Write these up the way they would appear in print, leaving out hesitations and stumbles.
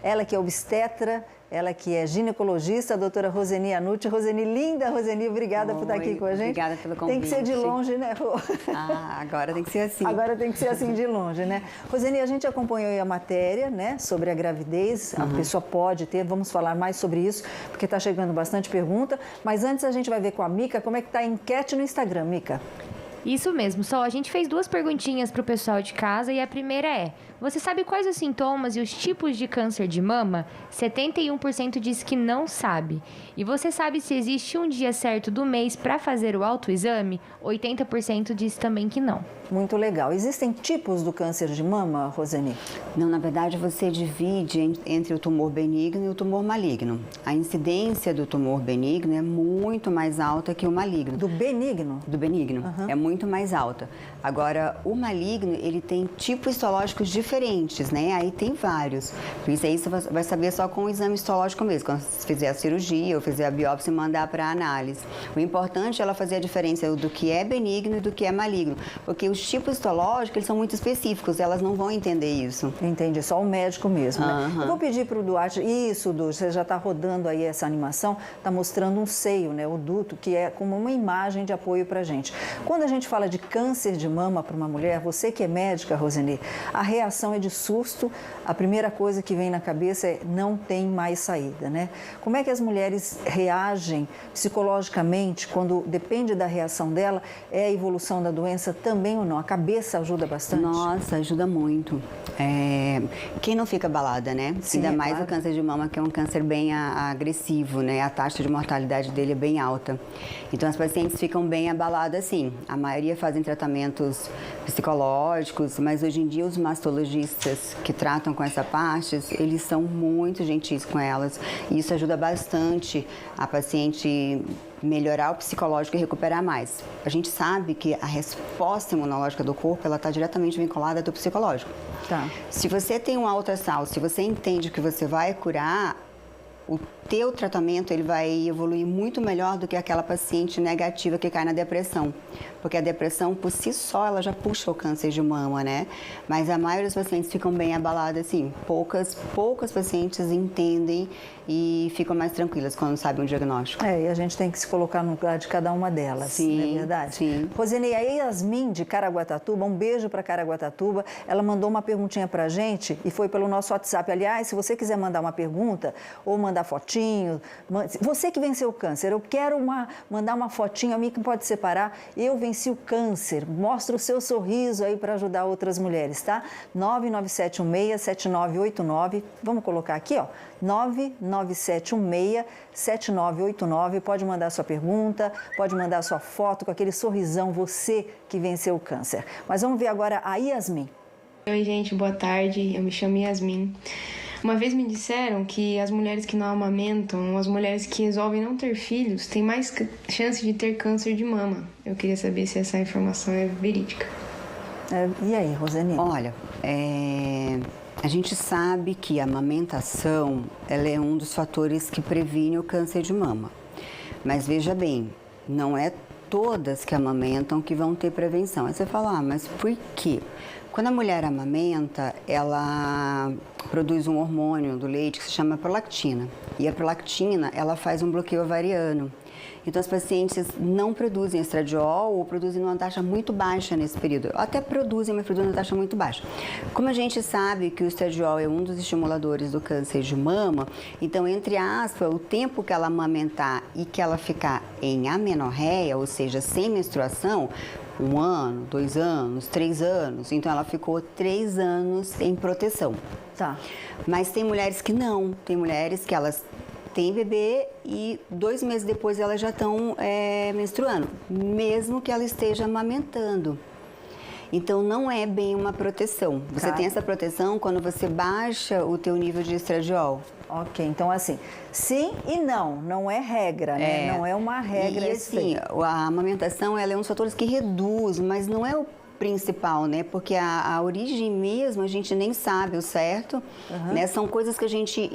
Ela que é obstetra, ela que é ginecologista, a doutora Roseni Anucci. Roseni, linda, Roseni, obrigada por estar aqui com a gente. Obrigada pelo convite. Tem que ser de longe, né, Rô? Agora tem que ser assim. Agora tem que ser assim de longe, né? Roseni, a gente acompanhou aí a matéria, né, sobre a gravidez. A pessoa pode ter, vamos falar mais sobre isso, porque está chegando bastante pergunta. Mas antes a gente vai ver com a Mica como é que está a enquete no Instagram, Mica. Isso mesmo, Sol. A gente fez 2 perguntinhas para o pessoal de casa e a primeira é: você sabe quais os sintomas e os tipos de câncer de mama? 71% diz que não sabe. E você sabe se existe um dia certo do mês para fazer o autoexame? 80% diz também que não. Muito legal. Existem tipos do câncer de mama, Roseni? Não, na verdade você divide entre o tumor benigno e o tumor maligno. A incidência do tumor benigno é muito mais alta que o maligno. Do benigno? Do benigno, é muito mais alta. Agora, o maligno, ele tem tipos histológicos diferentes, né? Aí tem vários. Por isso aí você vai saber só com o exame histológico mesmo, quando você fizer a cirurgia ou fizer a biópsia e mandar para análise. O importante é ela fazer a diferença do que é benigno e do que é maligno, porque os tipos histológicos, eles são muito específicos, elas não vão entender isso. Entendi, só o médico mesmo, né? Eu vou pedir para o Duarte, isso, Du, você já está rodando aí essa animação, está mostrando um seio, né, o duto, que é como uma imagem de apoio para a gente. Quando a gente fala de câncer de mama para uma mulher, você que é médica, Roseni, a reação é de susto, a primeira coisa que vem na cabeça é não tem mais saída, né? Como é que as mulheres reagem psicologicamente quando depende da reação dela, é a evolução da doença também ou não? A cabeça ajuda bastante? Nossa, ajuda muito. Quem não fica abalada, né? Sim, ainda é mais claro. O câncer de mama, que é um câncer bem agressivo, né? A taxa de mortalidade dele é bem alta. Então, as pacientes ficam bem abaladas, sim. A maioria fazem tratamentos psicológicos, mas hoje em dia os mastologistas que tratam com essa parte, eles são muito gentis com elas. E isso ajuda bastante a paciente melhorar o psicológico e recuperar mais. A gente sabe que a resposta imunológica do corpo, ela está diretamente vinculada ao psicológico. Tá. Se você tem um alto astral, se você entende que você vai curar, o teu tratamento ele vai evoluir muito melhor do que aquela paciente negativa que cai na depressão. Porque a depressão, por si só, ela já puxa o câncer de mama, né? Mas a maioria dos pacientes ficam bem abaladas, assim. Poucas pacientes entendem e ficam mais tranquilas quando sabem o diagnóstico. E a gente tem que se colocar no lugar de cada uma delas, Sim, não é verdade? sim. Roseni, a Yasmin de Caraguatatuba, um beijo para Caraguatatuba, ela mandou uma perguntinha para a gente e foi pelo nosso WhatsApp. Aliás, se você quiser mandar uma pergunta ou mandar fotinho, você que venceu o câncer, eu quero mandar uma fotinho, a mim que pode separar, eu venci o câncer, mostra o seu sorriso aí para ajudar outras mulheres, tá? 99716-7989, vamos colocar aqui, ó, 99716-7989, pode mandar sua pergunta, pode mandar sua foto com aquele sorrisão, você que venceu o câncer. Mas vamos ver agora a Yasmin. Oi, gente, boa tarde, eu me chamo Yasmin. Uma vez me disseram que as mulheres que não amamentam, as mulheres que resolvem não ter filhos, têm mais chance de ter câncer de mama. Eu queria saber se essa informação é verídica. E aí, Roseni? Olha, a gente sabe que a amamentação ela é um dos fatores que previne o câncer de mama. Mas veja bem, não é todas que amamentam que vão ter prevenção. Aí você fala, mas por quê? Quando a mulher amamenta, ela produz um hormônio do leite que se chama prolactina. E a prolactina, ela faz um bloqueio ovariano. Então, as pacientes não produzem estradiol ou produzem numa taxa muito baixa nesse período. Até produzem, mas produzem numa taxa muito baixa. Como a gente sabe que o estradiol é um dos estimuladores do câncer de mama, então, entre aspas, o tempo que ela amamentar e que ela ficar em amenorreia, ou seja, sem menstruação, 1 ano, 2 anos, 3 anos. Então, ela ficou 3 anos em proteção. Tá. Mas tem mulheres que não. Tem mulheres que elas têm bebê e 2 meses depois elas já estão menstruando, mesmo que ela esteja amamentando. Então, não é bem uma proteção. Você tem essa proteção quando você baixa o teu nível de estradiol. Ok, então assim, sim e não, não é regra, né? Não é uma regra. E assim, a amamentação ela é um dos fatores que reduz, mas não é o principal, né? Porque a origem mesmo a gente nem sabe o certo, né? São coisas que a gente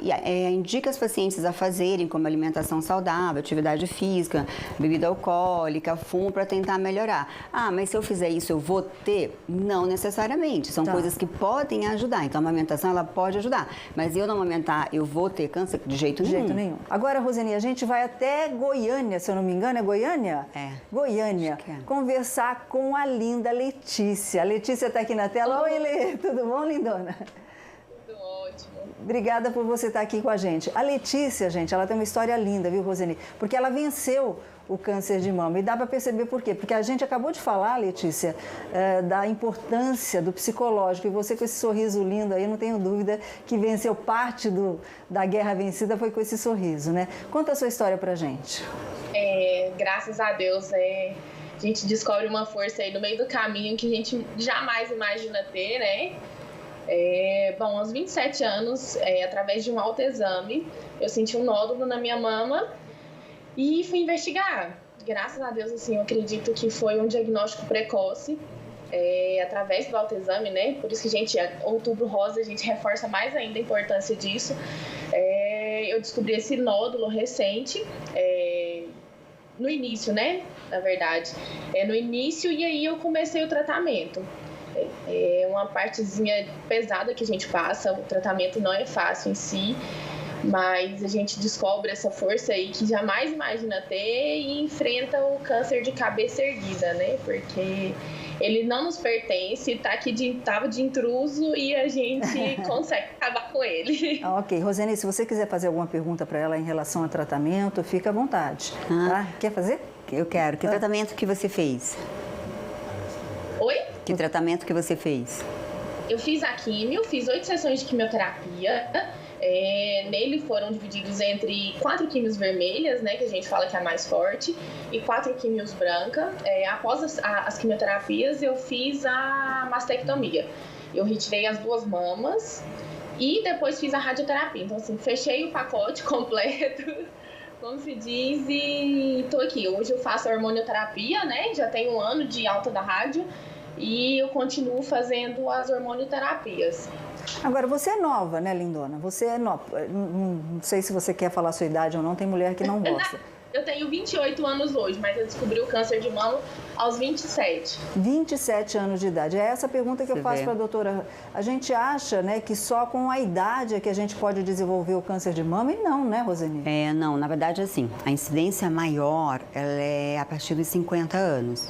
indica as pacientes a fazerem, como alimentação saudável, atividade física, bebida alcoólica, fumo, para tentar melhorar. Ah, mas se eu fizer isso eu vou ter? Não necessariamente, são coisas que podem ajudar. Então a amamentação ela pode ajudar, mas eu não amamentar, eu vou ter câncer de jeito nenhum. Agora, Roseni, a gente vai até Goiânia, se eu não me engano, é Goiânia? É. Goiânia, conversar com a linda Letícia. A Letícia está aqui na tela. Oi, Lê, tudo bom, lindona? Tudo ótimo. Obrigada por você estar aqui com a gente. A Letícia, gente, ela tem uma história linda, viu, Roseni? Porque ela venceu o câncer de mama. E dá para perceber por quê? Porque a gente acabou de falar, Letícia, da importância do psicológico. E você com esse sorriso lindo aí, não tenho dúvida que venceu parte da guerra vencida foi com esse sorriso, né? Conta a sua história pra gente. Graças a Deus, a gente descobre uma força aí no meio do caminho que a gente jamais imagina ter, né? Bom, aos 27 anos, através de um autoexame, eu senti um nódulo na minha mama e fui investigar. Graças a Deus, assim, eu acredito que foi um diagnóstico precoce, através do autoexame, né? Por isso que Outubro Rosa, a gente reforça mais ainda a importância disso. Eu descobri esse nódulo recente, no início, né? Na verdade, no início, e aí eu comecei o tratamento. É uma partezinha pesada que a gente passa, o tratamento não é fácil em si, mas a gente descobre essa força aí que jamais imagina ter e enfrenta o câncer de cabeça erguida, né? Porque ele não nos pertence, tava de intruso e a gente consegue acabar com ele. Ok. Roseni, se você quiser fazer alguma pergunta para ela em relação ao tratamento, fica à vontade. Tá? Quer fazer? Eu quero. Que tratamento que você fez? Oi? Que tratamento que você fez? Eu fiz a químio, fiz 8 sessões de quimioterapia. Nele foram divididos entre 4 químios vermelhas, né, que a gente fala que é a mais forte, e 4 químios branca. Após as quimioterapias, eu fiz a mastectomia. Eu retirei as 2 mamas e depois fiz a radioterapia. Então, assim, fechei o pacote completo, como se diz, e tô aqui. Hoje eu faço a hormonioterapia, né, já tenho 1 ano de alta da rádio e eu continuo fazendo as hormonioterapias. Agora, você é nova, né, lindona? Você é nova. Não sei se você quer falar a sua idade ou não, tem mulher que não gosta. Eu tenho 28 anos hoje, mas eu descobri o câncer de mama aos 27. 27 anos de idade. É essa a pergunta que eu faço para a doutora. A gente acha, né, que só com a idade é que a gente pode desenvolver o câncer de mama e não, né, Roseni? Não, na verdade, assim, a incidência maior ela é a partir dos 50 anos.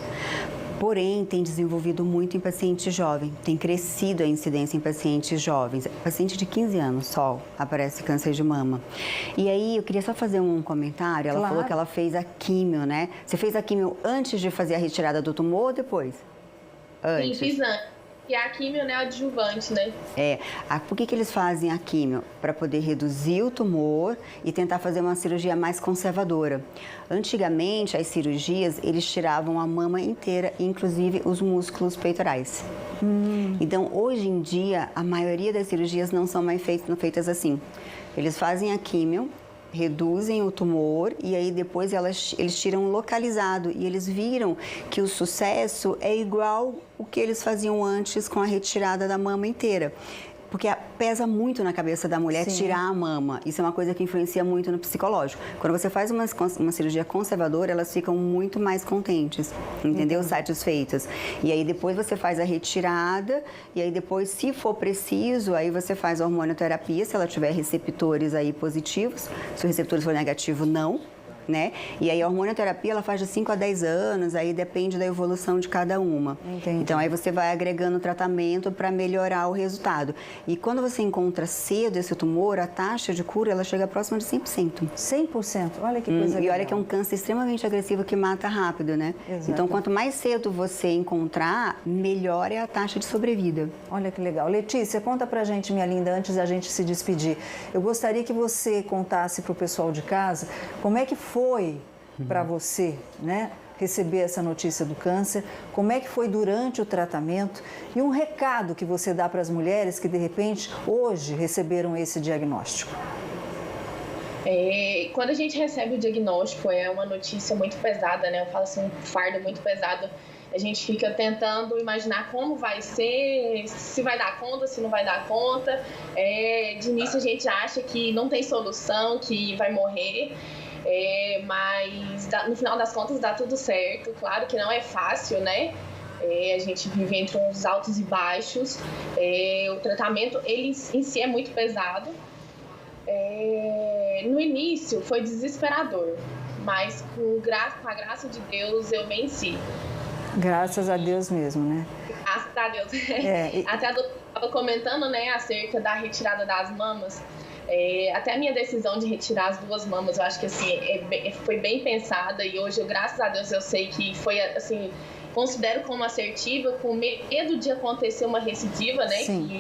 Porém, tem desenvolvido muito em paciente jovem, tem crescido a incidência em pacientes jovens. Paciente de 15 anos só aparece câncer de mama. E aí, eu queria só fazer um comentário. Ela falou que ela fez a químio, né? Você fez a químio antes de fazer a retirada do tumor ou depois? Antes. Sim, fiz antes. E a químio, né, adjuvante, né? Por que eles fazem a químio? Para poder reduzir o tumor e tentar fazer uma cirurgia mais conservadora. Antigamente, as cirurgias, eles tiravam a mama inteira, inclusive os músculos peitorais. Então, hoje em dia, a maioria das cirurgias não são mais feitas assim. Eles fazem a químio, reduzem o tumor e aí depois eles tiram localizado e eles viram que o sucesso é igual o que eles faziam antes com a retirada da mama inteira. Porque pesa muito na cabeça da mulher tirar a mama. Isso é uma coisa que influencia muito no psicológico. Quando você faz uma cirurgia conservadora, elas ficam muito mais contentes, entendeu? Satisfeitas. E aí depois você faz a retirada e aí depois, se for preciso, aí você faz a hormonioterapia, se ela tiver receptores aí positivos. Se o receptor for negativo, não. Né? E aí a hormonioterapia ela faz de 5 a 10 anos, aí depende da evolução de cada uma. Entendi. Então aí você vai agregando tratamento para melhorar o resultado. E quando você encontra cedo esse tumor, a taxa de cura ela chega próxima de 100%. 100%? Olha que coisa legal. E olha que é um câncer extremamente agressivo que mata rápido, né? Exato. Então quanto mais cedo você encontrar, melhor é a taxa de sobrevida. Olha que legal. Letícia, conta pra gente, minha linda, antes da gente se despedir. Eu gostaria que você contasse pro pessoal de casa como é que foi para você, né, receber essa notícia do câncer, como é que foi durante o tratamento e um recado que você dá para as mulheres que, de repente, hoje receberam esse diagnóstico. Quando a gente recebe o diagnóstico, é uma notícia muito pesada, né? Eu falo assim, um fardo muito pesado A gente fica tentando imaginar como vai ser, se vai dar conta, se não vai dar conta. De início a gente acha que não tem solução, que vai morrer, mas no final das contas dá tudo certo. Claro que não é fácil, né? A gente vive entre uns altos e baixos. O tratamento ele em si é muito pesado. No início foi desesperador, mas com a graça de Deus eu venci. Graças a Deus mesmo, né? Graças a Deus. Até a doutora estava comentando, né, acerca da retirada das mamas. Até a minha decisão de retirar as 2 mamas, eu acho que assim, foi bem pensada, e hoje, graças a Deus, eu sei que foi assim, considero como assertiva, com medo de acontecer uma recidiva, né? Sim.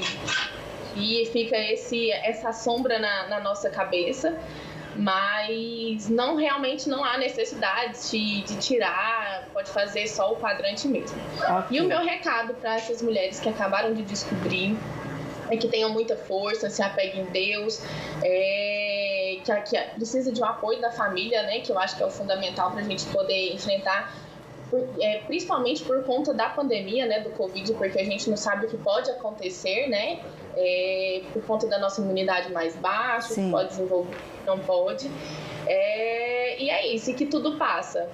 E fica essa sombra na nossa cabeça. Mas realmente não há necessidade de tirar, pode fazer só o quadrante mesmo. Okay. E o meu recado para essas mulheres que acabaram de descobrir é que tenham muita força, se apeguem em Deus, que precisa de um apoio da família, né, que eu acho que é o fundamental para a gente poder enfrentar, principalmente por conta da pandemia, né, do Covid, porque a gente não sabe o que pode acontecer, né, por conta da nossa imunidade mais baixa, que pode desenvolver, não pode. E é isso, e que tudo passa.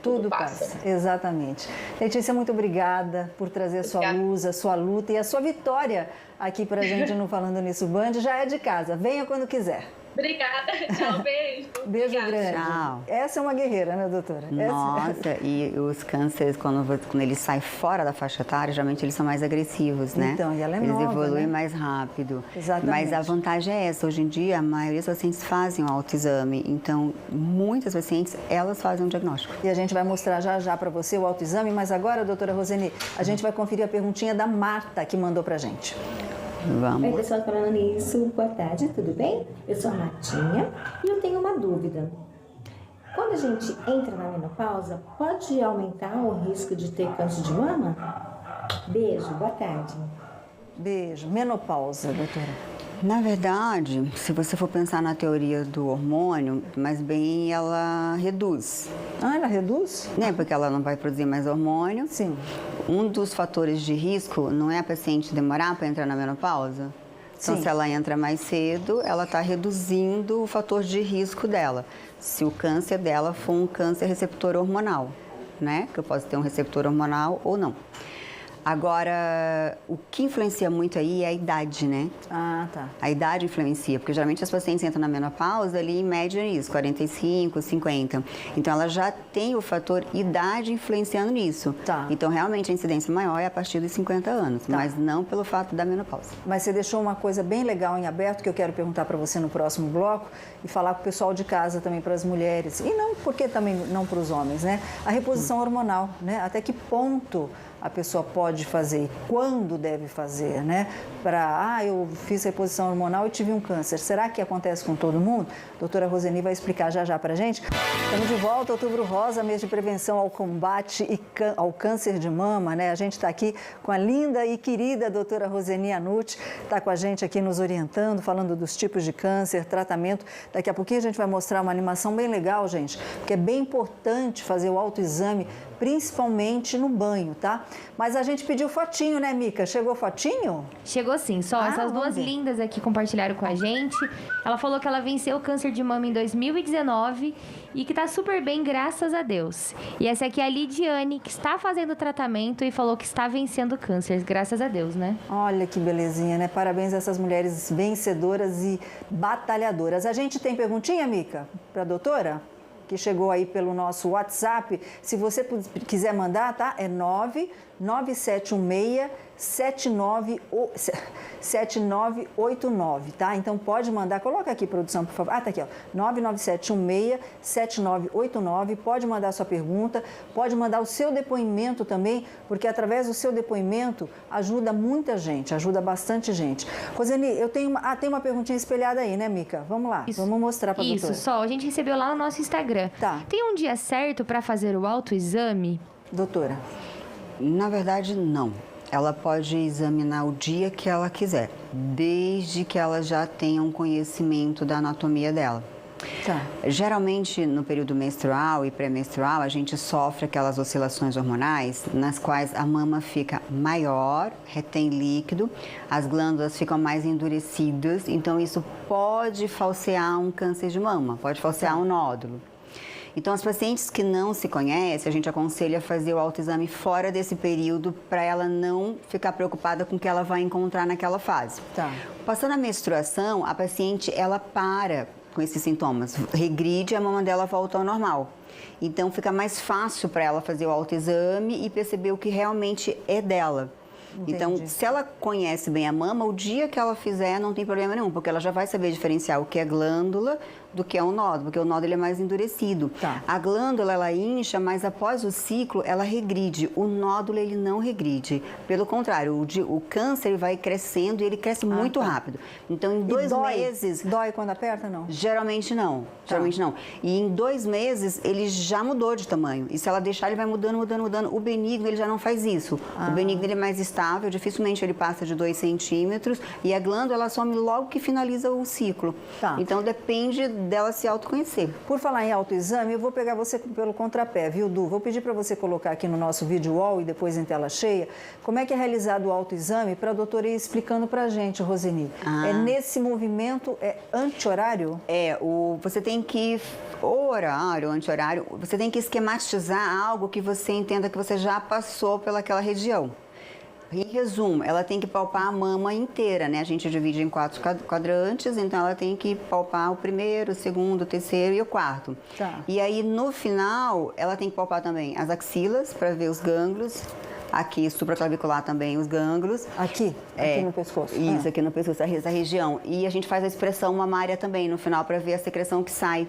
Tudo passa, exatamente. Letícia, muito obrigada por trazer a sua luz, a sua luta e a sua vitória aqui pra gente no Falando Nisso Band. Já é de casa, venha quando quiser. Obrigada, tchau, beijo. Beijo grande. Tchau. Essa é uma guerreira, né, doutora? Nossa, e os cânceres, quando eles saem fora da faixa etária, geralmente eles são mais agressivos, né? Então, e ela é eles nova, evoluem né? mais rápido. Exatamente. Mas a vantagem é essa, hoje em dia, a maioria dos pacientes fazem o autoexame, então muitas pacientes, elas fazem um diagnóstico. E a gente vai mostrar já para você o autoexame, mas agora, doutora Roseni, a gente vai conferir a perguntinha da Marta, que mandou pra gente. Vamos. Oi, pessoal, falando nisso, boa tarde, tudo bem? Eu sou a Martinha e eu tenho uma dúvida. Quando a gente entra na menopausa, pode aumentar o risco de ter câncer de mama? Beijo, boa tarde. Beijo. Menopausa, doutora. Na verdade, se você for pensar na teoria do hormônio, mais bem ela reduz. Ah, ela reduz? Né? Porque ela não vai produzir mais hormônio. Sim. Um dos fatores de risco não é a paciente demorar para entrar na menopausa? Então, se ela entra mais cedo, ela está reduzindo o fator de risco dela. Se o câncer dela for um câncer receptor hormonal, né? Que eu posso ter um receptor hormonal ou não. Agora, o que influencia muito aí é a idade, né? Ah, tá. A idade influencia, porque geralmente as pacientes entram na menopausa ali em média nisso, 45, 50. Então, ela já tem o fator idade influenciando nisso. Tá. Então, realmente, a incidência maior é a partir dos 50 anos, mas não pelo fato da menopausa. Mas você deixou uma coisa bem legal em aberto que eu quero perguntar para você no próximo bloco e falar com o pessoal de casa também, para as mulheres. E não, porque também não para os homens, né? A reposição hormonal, né? Até que ponto a pessoa pode fazer e quando deve fazer, né? Eu fiz reposição hormonal e tive um câncer. Será que acontece com todo mundo? A doutora Roseni vai explicar já pra gente. Estamos de volta, Outubro Rosa, mês de prevenção ao combate ao câncer de mama, né? A gente está aqui com a linda e querida doutora Roseni Anucci, está com a gente aqui nos orientando, falando dos tipos de câncer, tratamento. Daqui a pouquinho a gente vai mostrar uma animação bem legal, gente, porque é bem importante fazer o autoexame, principalmente no banho, tá? Mas a gente pediu fotinho, né, Mica? Chegou fotinho? Chegou sim, só essas duas lindas aqui compartilharam com a gente. Ela falou que ela venceu o câncer de mama em 2019 e que tá super bem, graças a Deus. E essa aqui é a Lidiane, que está fazendo o tratamento e falou que está vencendo o câncer, graças a Deus, né? Olha que belezinha, né? Parabéns a essas mulheres vencedoras e batalhadoras. A gente tem perguntinha, Mica, para a doutora? Que chegou aí pelo nosso WhatsApp. Se você quiser mandar, tá? É 99716-7989, tá? Então pode mandar, coloca aqui, produção, por favor. Ah, tá aqui, ó. 99716-7989. Pode mandar sua pergunta, pode mandar o seu depoimento também, porque através do seu depoimento ajuda muita gente, ajuda bastante gente. Roseni, eu tenho uma perguntinha espelhada aí, né, Mica? Vamos lá, vamos mostrar pra doutora. Isso, só, a gente recebeu lá no nosso Instagram. Tá. Tem um dia certo para fazer o autoexame? Doutora. Na verdade, não. Ela pode examinar o dia que ela quiser, desde que ela já tenha um conhecimento da anatomia dela. Tá. Geralmente, no período menstrual e pré-menstrual, a gente sofre aquelas oscilações hormonais nas quais a mama fica maior, retém líquido, as glândulas ficam mais endurecidas, então isso pode falsear um câncer de mama, pode falsear um nódulo. Então, as pacientes que não se conhecem, a gente aconselha fazer o autoexame fora desse período para ela não ficar preocupada com o que ela vai encontrar naquela fase. Tá. Passando a menstruação, a paciente, ela para com esses sintomas, regride e a mama dela volta ao normal. Então, fica mais fácil para ela fazer o autoexame e perceber o que realmente é dela. Entendi. Então, se ela conhece bem a mama, o dia que ela fizer não tem problema nenhum, porque ela já vai saber diferenciar o que é glândula do que é um nódulo, porque o nódulo ele é mais endurecido. Tá. A glândula, ela incha, mas após o ciclo, ela regride. O nódulo, ele não regride. Pelo contrário, o câncer ele vai crescendo e ele cresce muito rápido. Então, em 2 meses... Dói quando aperta, não? Geralmente não. Tá. Geralmente não. E em 2 meses, ele já mudou de tamanho. E se ela deixar, ele vai mudando, mudando, mudando. O benigno, ele já não faz isso. O benigno, ele é mais estável, dificilmente ele passa de 2 centímetros. E a glândula, ela some logo que finaliza o ciclo. Tá. Então, depende dela se autoconhecer. Por falar em autoexame, eu vou pegar você pelo contrapé, viu, Du? Vou pedir para você colocar aqui no nosso vídeo wall e depois em tela cheia, como é que é realizado o autoexame para a doutora ir explicando para a gente, Roseni. É nesse movimento, é anti-horário? Você tem que, horário, anti-horário, você tem que esquematizar algo que você entenda que você já passou pelaquela região. Em resumo, ela tem que palpar a mama inteira, né? A gente divide em 4 quadrantes, então ela tem que palpar o primeiro, o segundo, o terceiro e o quarto. Tá. E aí, no final, ela tem que palpar também as axilas para ver os gânglios. Aqui, supraclavicular também, os gânglios. Aqui no pescoço. Isso, aqui no pescoço, essa região. E a gente faz a expressão mamária também no final para ver a secreção que sai.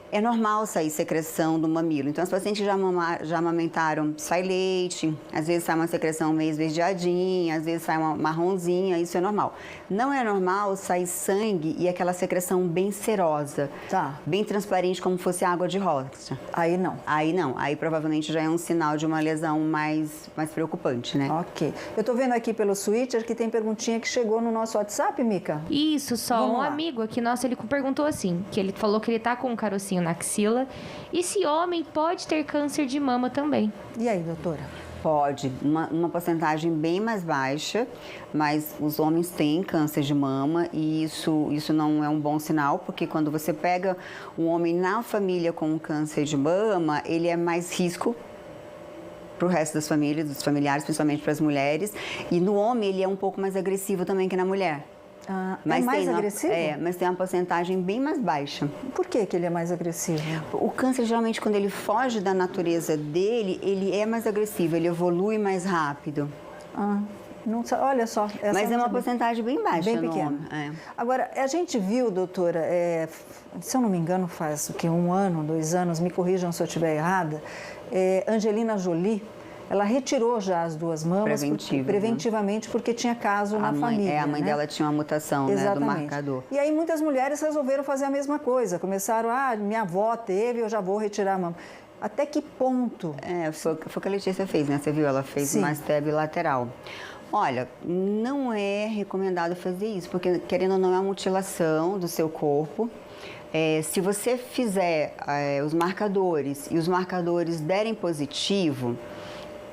É normal sair secreção do mamilo. Então, as pacientes já amamentaram, sai leite, às vezes sai uma secreção meio esverdeadinha, às vezes sai uma marronzinha, isso é normal. Não é normal sair sangue e aquela secreção bem cerosa, bem transparente, como fosse água de roça. Aí não. Aí não. Aí provavelmente já é um sinal de uma lesão mais preocupante, né? Ok. Eu tô vendo aqui pelo Twitter que tem perguntinha que chegou no nosso WhatsApp, Mica. Isso, só Vamos um lá. amigo aqui nosso, ele perguntou assim, que ele falou que ele tá com um carocinho na axila. E se homem pode ter câncer de mama também? E aí, doutora? Pode, uma porcentagem bem mais baixa, mas os homens têm câncer de mama e isso não é um bom sinal, porque quando você pega um homem na família com câncer de mama, ele é mais risco para o resto das famílias, dos familiares, principalmente para as mulheres. E no homem ele é um pouco mais agressivo também que na mulher. É mais agressivo? Mas tem uma porcentagem bem mais baixa. Por que ele é mais agressivo? O câncer, geralmente, quando ele foge da natureza dele, ele é mais agressivo, ele evolui mais rápido. Não, olha só. Mas é uma porcentagem bem baixa. Bem pequena. Agora, a gente viu, doutora, se eu não me engano, faz o quê? 1 ano, 2 anos, me corrijam se eu estiver errada, Angelina Jolie, ela retirou já as 2 mamas preventivamente, porque tinha caso na família. A mãe dela tinha uma mutação, né, do marcador. E aí muitas mulheres resolveram fazer a mesma coisa. Começaram, minha avó teve, eu já vou retirar a mama. Até que ponto? Foi o que a Letícia fez, né? Você viu? Ela fez uma mastéria bilateral. Olha, não é recomendado fazer isso, porque querendo ou não é uma mutilação do seu corpo. Se você fizer os marcadores e os marcadores derem positivo,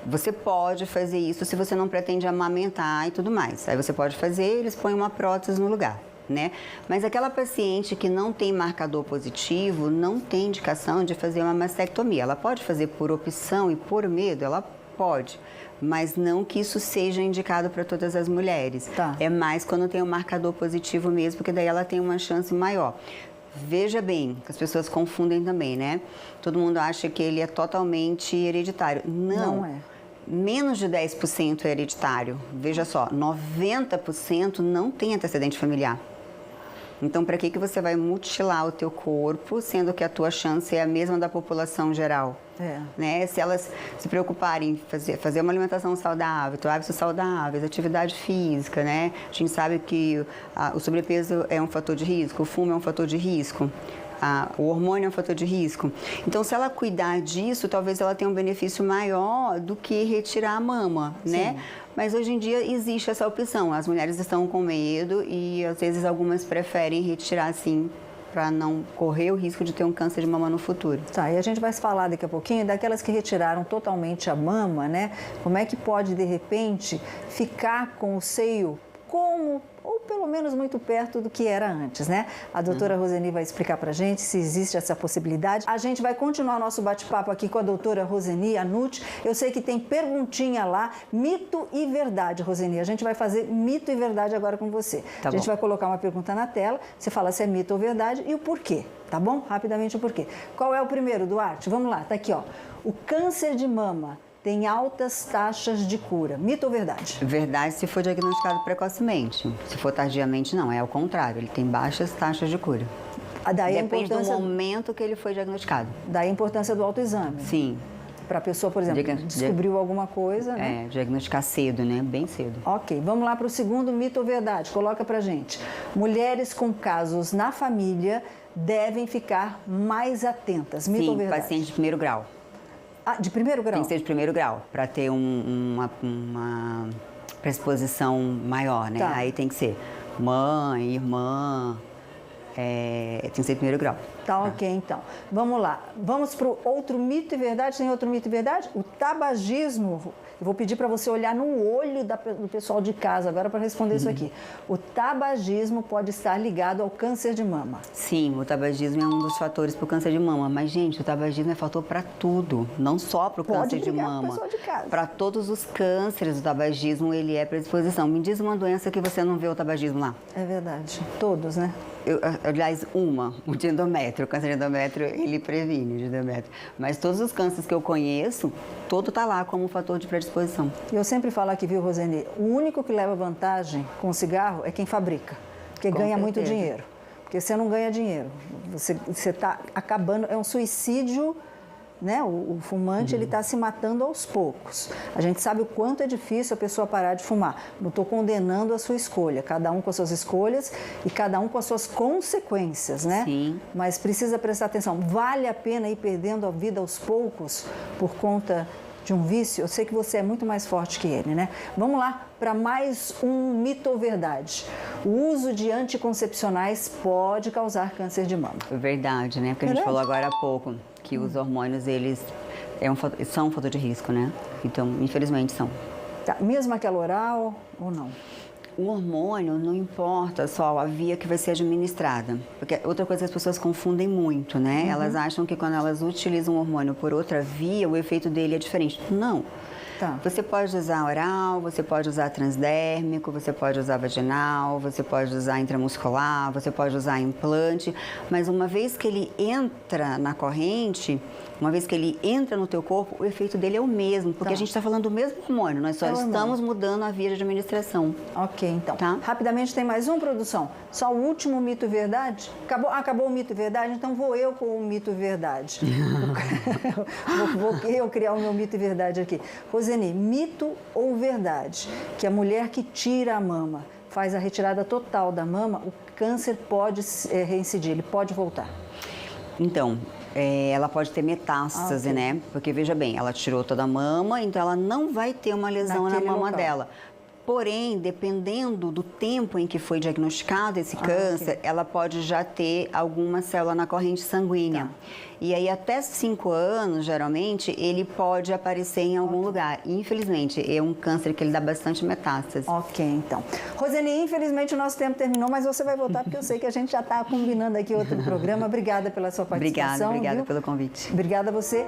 você pode fazer isso se você não pretende amamentar e tudo mais. Aí você pode fazer, eles põem uma prótese no lugar, né? Mas aquela paciente que não tem marcador positivo, não tem indicação de fazer uma mastectomia. Ela pode fazer por opção e por medo, ela pode. Mas não que isso seja indicado para todas as mulheres. É mais quando tem um marcador positivo mesmo, porque daí ela tem uma chance maior. Veja bem, que as pessoas confundem também, né? Todo mundo acha que ele é totalmente hereditário. Não é. Menos de 10% é hereditário. Veja só, 90% não tem antecedente familiar. Então, para que você vai mutilar o teu corpo, sendo que a tua chance é a mesma da população geral? Né? Se elas se preocuparem em fazer uma alimentação saudável, hábitos saudáveis, atividade física, né? A gente sabe que o sobrepeso é um fator de risco, o fumo é um fator de risco. O hormônio é um fator de risco. Então, se ela cuidar disso, talvez ela tenha um benefício maior do que retirar a mama, né? Mas hoje em dia existe essa opção. As mulheres estão com medo e às vezes algumas preferem retirar, sim, para não correr o risco de ter um câncer de mama no futuro. Tá, e a gente vai falar daqui a pouquinho daquelas que retiraram totalmente a mama, né? Como é que pode, de repente, ficar com o seio como, ou pelo menos muito perto do que era antes, né? A doutora Roseni vai explicar pra gente se existe essa possibilidade. A gente vai continuar nosso bate-papo aqui com a doutora Roseni Anucci. Eu sei que tem perguntinha lá, mito e verdade, Roseni. A gente vai fazer mito e verdade agora com você. Tá a gente bom. vai colocar uma pergunta na tela, você fala se é mito ou verdade e o porquê, tá bom? Rapidamente o porquê. Qual é o primeiro, Duarte? Vamos lá, tá aqui, ó. O câncer de mama tem altas taxas de cura. Mito ou verdade? Verdade se for diagnosticado precocemente. Se for tardiamente, não. É ao contrário. Ele tem baixas taxas de cura. Daí Depende do momento que ele foi diagnosticado. Daí a importância do autoexame. Sim. Para a pessoa, por exemplo, descobriu alguma coisa, né? Diagnosticar cedo, né? Bem cedo. Ok, vamos lá para o segundo mito ou verdade. Coloca pra gente. Mulheres com casos na família devem ficar mais atentas. Mito ou verdade? Paciente de primeiro grau. Ah, de primeiro grau? Tem que ser de primeiro grau, para ter uma predisposição maior, né? Tá. Aí tem que ser mãe, irmã, tem que ser de primeiro grau. Tá, ok, então. Vamos lá. Vamos para o outro mito e verdade. Tem outro mito e verdade? O tabagismo. Eu vou pedir para você olhar no olho do pessoal de casa agora para responder isso aqui. O tabagismo pode estar ligado ao câncer de mama. Sim, o tabagismo é um dos fatores para o câncer de mama. Mas, gente, o tabagismo é fator para tudo, não só para o câncer de mama. Para todos os cânceres, o tabagismo ele é predisposição. Me diz uma doença que você não vê o tabagismo lá. É verdade. Todos, né? Aliás, o de endométrio. O câncer de endométrio, ele previne o de endométrio. Mas todos os cânceres que eu conheço, todo está lá como fator de predisposição. Eu sempre falo aqui, viu, Roseni? O único que leva vantagem com o cigarro é quem fabrica, porque ganha muito dinheiro. Porque você não ganha dinheiro. Você está acabando, é um suicídio, né? O fumante, ele está se matando aos poucos. A gente sabe o quanto é difícil a pessoa parar de fumar. Não estou condenando a sua escolha, cada um com as suas escolhas e cada um com as suas consequências, né? Sim. Mas precisa prestar atenção. Vale a pena ir perdendo a vida aos poucos por conta de um vício? Eu sei que você é muito mais forte que ele, né? Vamos lá para mais um mito ou verdade. O uso de anticoncepcionais pode causar câncer de mama. Verdade, né? Porque a gente falou agora há pouco que os hormônios, eles são um fator de risco, né? Então, infelizmente, são. Tá, mesmo aquela oral ou não? O hormônio não importa só a via que vai ser administrada. Porque outra coisa que as pessoas confundem muito, né? Elas acham que quando elas utilizam o hormônio por outra via, o efeito dele é diferente. Não. Tá. Você pode usar oral, você pode usar transdérmico, você pode usar vaginal, você pode usar intramuscular, você pode usar implante, mas uma vez que ele entra na corrente, uma vez que ele entra no teu corpo, o efeito dele é o mesmo, porque a gente está falando do mesmo hormônio, nós só estamos mudando a via de administração. Ok, então. Tá? Rapidamente tem mais um, produção. Só o último mito e verdade? Acabou o mito e verdade? Então vou eu com o mito e verdade. vou eu criar o meu mito e verdade aqui. Roseni, mito ou verdade? Que a mulher que tira a mama, faz a retirada total da mama, o câncer pode reincidir, ele pode voltar. Então, ela pode ter metástase, né? Porque, veja bem, ela tirou toda a mama, então ela não vai ter uma lesão na mama dela. Porém, dependendo do tempo em que foi diagnosticado esse câncer, ela pode já ter alguma célula na corrente sanguínea. E aí, até 5 anos, geralmente, ele pode aparecer em algum lugar. Infelizmente, é um câncer que ele dá bastante metástase. Ok, então. Roseni, infelizmente o nosso tempo terminou, mas você vai voltar porque eu sei que a gente já está combinando aqui outro programa. Obrigada pela sua participação. Obrigada pelo convite. Obrigada a você.